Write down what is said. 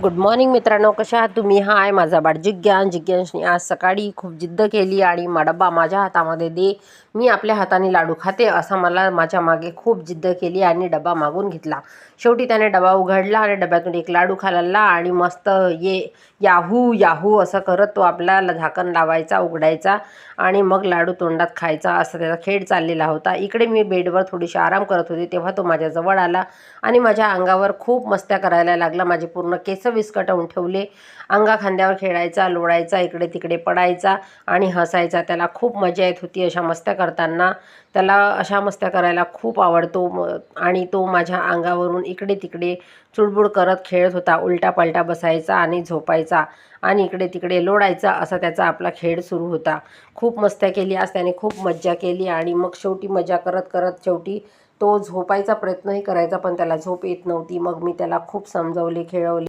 Good morning मित्रांनो, कशा आहात तुम्ही? हा आहे माझा बाळ जिज्ञासने आज सकाळी खूप जिद्द केली आणि डब्बा माझ्या हातामध्ये दे, मी आपल्या हाताने लाडू खाते असा मला माझ्या मागे खूप जिद्द केली आणि डब्बा मागून घेतला. शेवटी त्याने डबा उघडला आणि डब्यातून एक लाडू खाल्ला आणि मस्त याहू याहू असं करत तो आपल्याला झाकण लावायचा, उघडायचा आणि मग लाडू तोंडात खायचा असा त्याचा खेळ चाललेला होता. इकडे मी बेडवर थोडीशी आराम करत होते तेव्हा तो माझ्या जवळ आला आणि माझ्या अंगावर खूप मस्त्या करायला लागला. माझे पूर्ण केस विस्कटवून ठेवले. खांद्यावर खेळायचा, लोळायचा, इकडे तिकडे पडायचा आणि हसायचा. त्याला खूप मजा येत होती अशा मस्त्या करताना. त्याला अशा मस्त्या करायला खूप आवडतो आणि तो माझ्या अंगावरून इकडे तिकडे चुळबुळ करत खेळत होता. उलटा पालटा बसायचा आणि झोपायचा आणि इकडे तिकडे लोळायचा असा त्याचा आपला खेळ सुरू होता. खूप मस्त्या केली आज त्याने, खूप मज्जा केली आणि मग शेवटी मजा करत करत शेवटी तो झोपायचा प्रयत्नही करायचा, पण त्याला झोप येत नव्हती. मग मी त्याला खूप समजवले, खेळवले.